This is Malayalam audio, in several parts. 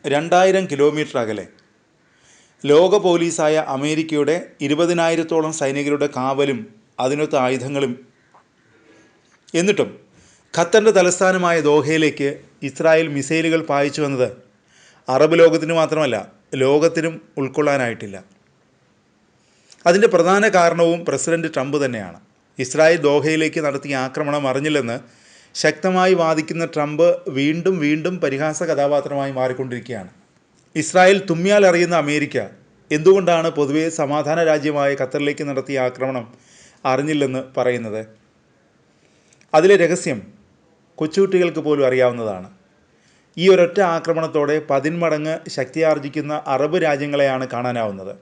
2000 കിലോമീറ്റർ അകലെ ലോക പോലീസായ അമേരിക്കയുടെ 20,000-ഓളം സൈനികരുടെ കാവലും അതിനൊത്ത ആയുധങ്ങളും എന്നിട്ടും ഖത്തറിൻ്റെ തലസ്ഥാനമായ ദോഹയിലേക്ക് ഇസ്രായേൽ മിസൈലുകൾ പായിച്ചു വന്നത് അറബ് ലോകത്തിന് മാത്രമല്ല, ലോകത്തിനും ഉൾക്കൊള്ളാനായിട്ടില്ല. അതിൻ്റെ പ്രധാന കാരണവും പ്രസിഡന്റ് ട്രംപ് തന്നെയാണ്. ഇസ്രായേൽ ദോഹയിലേക്ക് നടത്തിയ ആക്രമണം അറിഞ്ഞില്ലെന്ന് ശക്തമായി വാദിക്കുന്ന ട്രംപ് വീണ്ടും വീണ്ടും പരിഹാസ കഥാപാത്രമായി മാറിക്കൊണ്ടിരിക്കുകയാണ്. ഇസ്രായേൽ തുമ്മിയാൽ അറിയുന്ന അമേരിക്ക എന്തുകൊണ്ടാണ് പൊതുവെ സമാധാന രാജ്യമായ ഖത്തറിലേക്ക് നടത്തിയ ആക്രമണം അറിഞ്ഞില്ലെന്ന് പറയുന്നത്? അതിലെ രഹസ്യം കൊച്ചുകുട്ടികൾക്ക് പോലും അറിയാവുന്നതാണ്. ഈ ഒരൊറ്റ ആക്രമണത്തോടെ 10 മടങ്ങ് ശക്തിയാർജിക്കുന്ന അറബ് രാജ്യങ്ങളെയാണ് കാണാനാവുന്നത്.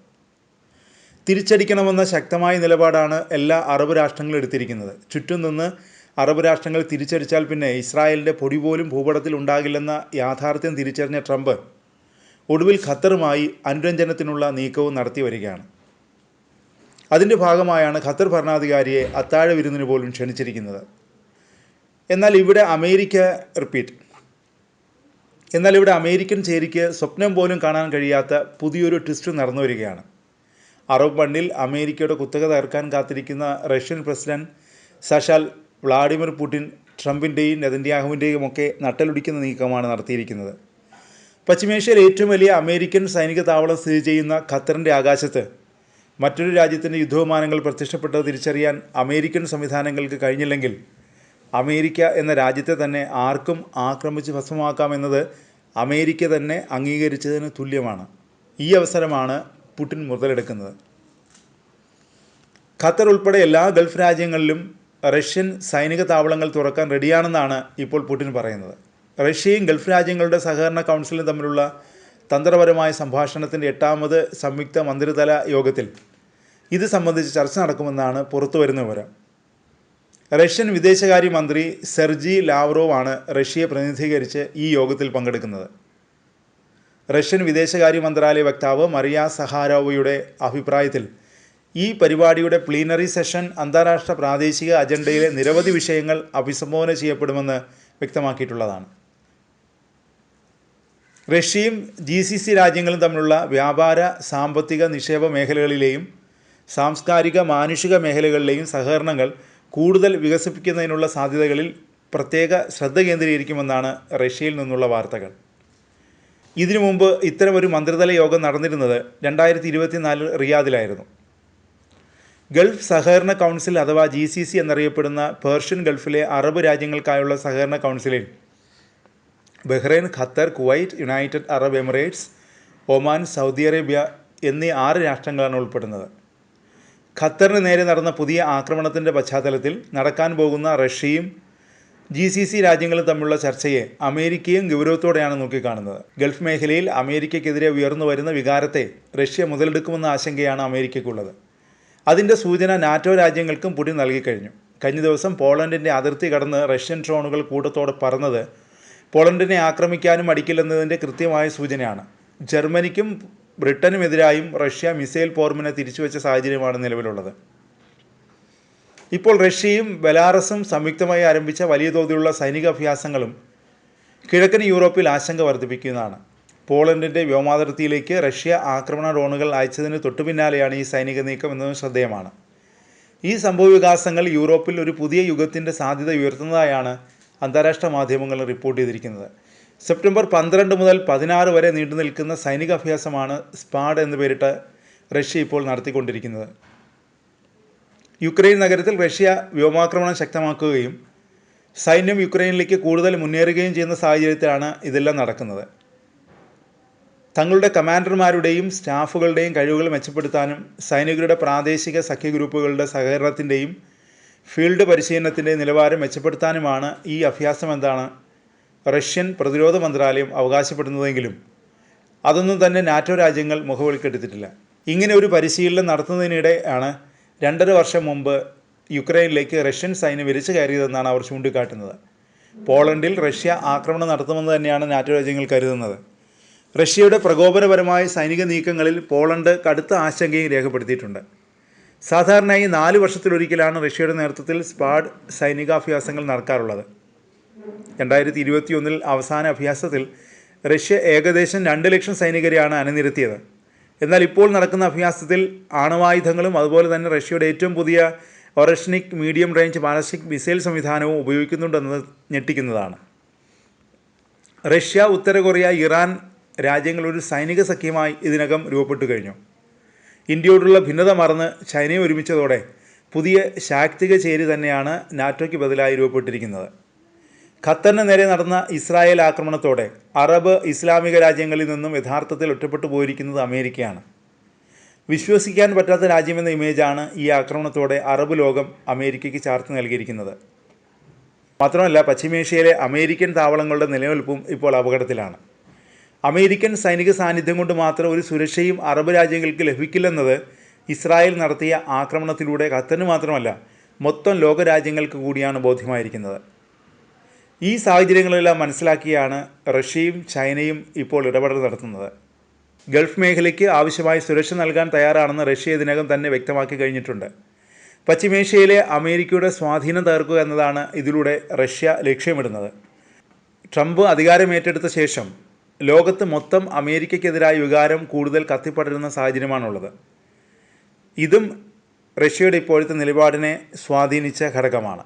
തിരിച്ചടിക്കണമെന്ന ശക്തമായ നിലപാടാണ് എല്ലാ അറബ് രാഷ്ട്രങ്ങളും എടുത്തിരിക്കുന്നത്. ചുറ്റും നിന്ന് അറബ് രാഷ്ട്രങ്ങൾ തിരിച്ചടിച്ചാൽ പിന്നെ ഇസ്രായേലിൻ്റെ പൊടി പോലും ഭൂപടത്തിൽ ഉണ്ടാകില്ലെന്ന യാഥാർത്ഥ്യം തിരിച്ചറിഞ്ഞ ട്രംപ് ഒടുവിൽ ഖത്തറുമായി അനുരഞ്ജനത്തിനുള്ള നീക്കവും നടത്തി വരികയാണ്. അതിൻ്റെ ഭാഗമായാണ് ഖത്തർ ഭരണാധികാരിയെ അത്താഴ വിരുന്നിന് പോലും ക്ഷണിച്ചിരിക്കുന്നത്. എന്നാൽ ഇവിടെ അമേരിക്കൻ ചേരിക്ക് സ്വപ്നം പോലും കാണാൻ കഴിയാത്ത പുതിയൊരു ട്വിസ്റ്റ് നടന്നു വരികയാണ്. അറബ് മണ്ണിൽ അമേരിക്കയുടെ കുത്തക തകർക്കാൻ കാത്തിരിക്കുന്ന റഷ്യൻ പ്രസിഡന്റ് സഷാൽ വ്ളാഡിമിർ പുടിൻ ട്രംപിൻ്റെയും നെതന്യാഹുവിൻ്റെയും ഒക്കെ നട്ടലൊടിക്കുന്ന നീക്കമാണ് നടത്തിയിരിക്കുന്നത്. പശ്ചിമേഷ്യയിൽ ഏറ്റവും വലിയ അമേരിക്കൻ സൈനിക താവളം സ്ഥിതി ചെയ്യുന്ന ഖത്തറിൻ്റെ ആകാശത്ത് മറ്റൊരു രാജ്യത്തിൻ്റെ യുദ്ധവിമാനങ്ങൾ പ്രത്യക്ഷപ്പെട്ടത് തിരിച്ചറിയാൻ അമേരിക്കൻ സംവിധാനങ്ങൾക്ക് കഴിഞ്ഞില്ലെങ്കിൽ അമേരിക്ക എന്ന രാജ്യത്തെ തന്നെ ആർക്കും ആക്രമിച്ച് ഭസ്മമാക്കാമെന്നത് അമേരിക്ക തന്നെ അംഗീകരിച്ചതിന് തുല്യമാണ്. ഈ അവസരമാണ് പുടിൻ മുതലെടുക്കുന്നത്. ഖത്തർ ഉൾപ്പെടെ എല്ലാ ഗൾഫ് രാജ്യങ്ങളിലും റഷ്യൻ സൈനിക താവളങ്ങൾ തുറക്കാൻ റെഡിയാണെന്നാണ് ഇപ്പോൾ പുടിൻ പറയുന്നത്. റഷ്യയും ഗൾഫ് രാജ്യങ്ങളുടെ സഹകരണ കൗൺസിലും തമ്മിലുള്ള തന്ത്രപരമായ സംഭാഷണത്തിൻ്റെ 8ാമത് സംയുക്ത മന്ത്രിതല യോഗത്തിൽ ഇത് സംബന്ധിച്ച് ചർച്ച നടക്കുമെന്നാണ് പുറത്തുവരുന്ന വിവരം. റഷ്യൻ വിദേശകാര്യമന്ത്രി സെർജി ലാവ്റോവ് ആണ് റഷ്യയെ പ്രതിനിധീകരിച്ച് ഈ യോഗത്തിൽ പങ്കെടുക്കുന്നത്. റഷ്യൻ വിദേശകാര്യ മന്ത്രാലയ വക്താവ് മറിയ സഹാരോവയുടെ അഭിപ്രായത്തിൽ ഈ പരിപാടിയുടെ പ്ലീനറി സെഷൻ അന്താരാഷ്ട്ര പ്രാദേശിക അജണ്ടയിലെ നിരവധി വിഷയങ്ങൾ അഭിസംബോധന ചെയ്യപ്പെടുമെന്ന് വ്യക്തമാക്കിയിട്ടുള്ളതാണ്. റഷ്യയും GCC രാജ്യങ്ങളും തമ്മിലുള്ള വ്യാപാര, സാമ്പത്തിക, നിക്ഷേപ മേഖലകളിലെയും സാംസ്കാരിക, മാനുഷിക മേഖലകളിലെയും സഹകരണങ്ങൾ കൂടുതൽ വികസിപ്പിക്കുന്നതിനുള്ള സാധ്യതകളിൽ പ്രത്യേക ശ്രദ്ധ കേന്ദ്രീകരിക്കുമെന്നാണ് റഷ്യയിൽ നിന്നുള്ള വാർത്തകൾ. ഇതിനു മുമ്പ് ഇത്തരമൊരു മന്ത്രിതല യോഗം നടന്നിരുന്നത് 2024 റിയാദിലായിരുന്നു. ഗൾഫ് സഹകരണ കൗൺസിൽ അഥവാ GCC എന്നറിയപ്പെടുന്ന പേർഷ്യൻ ഗൾഫിലെ അറബ് രാജ്യങ്ങൾക്കായുള്ള സഹകരണ കൗൺസിലിൽ Bahrain, Qatar, Kuwait, United Arab Emirates, Oman, Saudi Arabia എന്നീ 6 രാഷ്ട്രങ്ങളാണ് ഉൾപ്പെടുന്നത്. ഖത്തറിന് നേരെ നടന്ന പുതിയ ആക്രമണത്തിൻ്റെ പശ്ചാത്തലത്തിൽ നടക്കാൻ പോകുന്ന റഷ്യയും GCC രാജ്യങ്ങളും തമ്മിലുള്ള ചർച്ചയെ അമേരിക്കയും ഗൗരവത്തോടെയാണ് നോക്കിക്കാണുന്നത്. ഗൾഫ് മേഖലയിൽ അമേരിക്കയ്ക്കെതിരെ ഉയർന്നു വരുന്ന വികാരത്തെ റഷ്യ മുതലെടുക്കുമെന്ന ആശങ്കയാണ് അമേരിക്കയ്ക്കുള്ളത്. അതിൻ്റെ സൂചന നാറ്റോ രാജ്യങ്ങൾക്കും പുടിൻ നൽകിക്കഴിഞ്ഞു. കഴിഞ്ഞ ദിവസം പോളണ്ടിൻ്റെ അതിർത്തി കടന്ന് റഷ്യൻ ഡ്രോണുകൾ കൂട്ടത്തോടെ പറന്നത് പോളണ്ടിനെ ആക്രമിക്കാനും അടിക്കില്ലെന്നതിൻ്റെ കൃത്യമായ സൂചനയാണ്. ജർമ്മനിക്കും ബ്രിട്ടനുമെതിരായും റഷ്യ മിസൈൽ പോർമുന തിരിച്ചുവെച്ച സാഹചര്യമാണ് നിലവിലുള്ളത്. ഇപ്പോൾ റഷ്യയും ബെലാറസും സംയുക്തമായി ആരംഭിച്ച വലിയ തോതിലുള്ള സൈനിക അഭ്യാസങ്ങളും കിഴക്കൻ യൂറോപ്പിൽ ആശങ്ക വർദ്ധിപ്പിക്കുന്നതാണ്. പോളണ്ടിൻ്റെ വ്യോമാതിർത്തിയിലേക്ക് റഷ്യ ആക്രമണ ഡ്രോണുകൾ അയച്ചതിന് തൊട്ടുപിന്നാലെയാണ് ഈ സൈനിക നീക്കം എന്നതും ശ്രദ്ധേയമാണ്. ഈ സംഭവവികാസങ്ങൾ യൂറോപ്പിൽ ഒരു പുതിയ യുഗത്തിൻ്റെ സാധ്യത ഉയർത്തുന്നതായാണ് അന്താരാഷ്ട്ര മാധ്യമങ്ങൾ റിപ്പോർട്ട് ചെയ്തിരിക്കുന്നത്. സെപ്റ്റംബർ 12 മുതൽ 16 വരെ നീണ്ടു നിൽക്കുന്ന സൈനിക അഭ്യാസമാണ് സ്പാഡ് എന്ന് പേരിട്ട് റഷ്യ ഇപ്പോൾ നടത്തിക്കൊണ്ടിരിക്കുന്നത്. യുക്രൈൻ നഗരത്തിൽ റഷ്യ വ്യോമാക്രമണം ശക്തമാക്കുകയും സൈന്യം യുക്രൈനിലേക്ക് കൂടുതൽ മുന്നേറുകയും ചെയ്യുന്ന സാഹചര്യത്തിലാണ് ഇതെല്ലാം നടക്കുന്നത്. തങ്ങളുടെ കമാൻഡർമാരുടെയും സ്റ്റാഫുകളുടെയും കഴിവുകൾ മെച്ചപ്പെടുത്താനും സൈനികരുടെ പ്രാദേശിക സഖ്യ ഗ്രൂപ്പുകളുടെ സഹകരണത്തിൻ്റെയും ഫീൽഡ് പരിശീലനത്തിൻ്റെയും നിലവാരം മെച്ചപ്പെടുത്താനുമാണ് ഈ അഭ്യാസമെന്നാണ് റഷ്യൻ പ്രതിരോധ മന്ത്രാലയം അവകാശപ്പെടുന്നതെങ്കിലും അതൊന്നും തന്നെ നാറ്റോ രാജ്യങ്ങൾ മുഖവിലക്കെടുത്തിട്ടില്ല. ഇങ്ങനെ ഒരു പരിശീലനം നടത്തുന്നതിനിടെയാണ് 2.5 വർഷം മുമ്പ് യുക്രൈനിലേക്ക് റഷ്യൻ സൈന്യം വിരിച്ചു കയറിയതെന്നാണ് അവർ ചൂണ്ടിക്കാട്ടുന്നത്. പോളണ്ടിൽ റഷ്യ ആക്രമണം നടത്തുമെന്ന് തന്നെയാണ് നാറ്റോ രാജ്യങ്ങൾ കരുതുന്നത്. റഷ്യയുടെ പ്രകോപനപരമായ സൈനിക നീക്കങ്ങളിൽ പോളണ്ട് കടുത്ത ആശങ്കയും രേഖപ്പെടുത്തിയിട്ടുണ്ട്. സാധാരണയായി 4 വർഷത്തിലൊരിക്കലാണ് റഷ്യയുടെ നേതൃത്വത്തിൽ സ്പാഡ് സൈനികാഭ്യാസങ്ങൾ നടക്കാറുള്ളത്. 2021 അവസാന അഭ്യാസത്തിൽ റഷ്യ ഏകദേശം 2 ലക്ഷം സൈനികരെയാണ് അണിനിരത്തിയത്. എന്നാൽ ഇപ്പോൾ നടക്കുന്ന അഭ്യാസത്തിൽ ആണവായുധങ്ങളും അതുപോലെ തന്നെ റഷ്യയുടെ ഏറ്റവും പുതിയ Oreshnik medium range ballistic missile സംവിധാനവും ഉപയോഗിക്കുന്നുണ്ടെന്നത് ഞെട്ടിക്കുന്നതാണ്. റഷ്യ, ഉത്തര കൊറിയ, ഇറാൻ രാജ്യങ്ങൾ ഒരു സൈനിക സഖ്യമായി ഇതിനകം രൂപപ്പെട്ടു കഴിഞ്ഞു. ഇന്ത്യയോടുള്ള ഭിന്നത മറന്ന് ചൈനയെ ഒരുമിച്ചതോടെ പുതിയ ശാക്തിക ചേരി തന്നെയാണ് നാറ്റോയ്ക്ക് ബദലായി രൂപപ്പെട്ടിരിക്കുന്നത്. ഖത്തറിന് നേരെ നടന്ന ഇസ്രായേൽ ആക്രമണത്തോടെ അറബ് ഇസ്ലാമിക രാജ്യങ്ങളിൽ നിന്നും യഥാർത്ഥത്തിൽ ഒറ്റപ്പെട്ടു പോയിരിക്കുന്നത് അമേരിക്കയാണ്. വിശ്വസിക്കാൻ പറ്റാത്ത രാജ്യമെന്ന ഇമേജാണ് ഈ ആക്രമണത്തോടെ അറബ് ലോകം അമേരിക്കയ്ക്ക് ചാർത്തി നൽകിയിരിക്കുന്നത്. മാത്രമല്ല, പശ്ചിമേഷ്യയിലെ അമേരിക്കൻ താവളങ്ങളുടെ നിലനിൽപ്പും ഇപ്പോൾ അപകടത്തിലാണ്. അമേരിക്കൻ സൈനിക സാന്നിധ്യം കൊണ്ട് മാത്രം ഒരു സുരക്ഷയും അറബ് രാജ്യങ്ങൾക്ക് ലഭിക്കില്ലെന്നത് ഇസ്രായേൽ നടത്തിയ ആക്രമണത്തിലൂടെ ഖത്തറിന് മാത്രമല്ല മൊത്തം ലോകരാജ്യങ്ങൾക്ക് കൂടിയാണ് ബോധ്യമായിരിക്കുന്നത്. ഈ സാഹചര്യങ്ങളെല്ലാം മനസ്സിലാക്കിയാണ് റഷ്യയും ചൈനയും ഇപ്പോൾ ഇടപെടൽ നടത്തുന്നത്. ഗൾഫ് മേഖലയ്ക്ക് ആവശ്യമായ സുരക്ഷ നൽകാൻ തയ്യാറാണെന്ന് റഷ്യ ഇതിനകം തന്നെ വ്യക്തമാക്കി കഴിഞ്ഞിട്ടുണ്ട്. പശ്ചിമേഷ്യയിലെ അമേരിക്കയുടെ സ്വാധീനം തകർക്കുക എന്നതാണ് ഇതിലൂടെ റഷ്യ ലക്ഷ്യമിടുന്നത്. ട്രംപ് അധികാരമേറ്റെടുത്ത ശേഷം ലോകത്ത് മൊത്തം അമേരിക്കയ്ക്കെതിരായ വികാരം കൂടുതൽ കത്തിപ്പടരുന്ന സാഹചര്യമാണുള്ളത്. ഇതും റഷ്യയുടെ ഇപ്പോഴത്തെ നിലപാടിനെ സ്വാധീനിച്ച ഘടകമാണ്.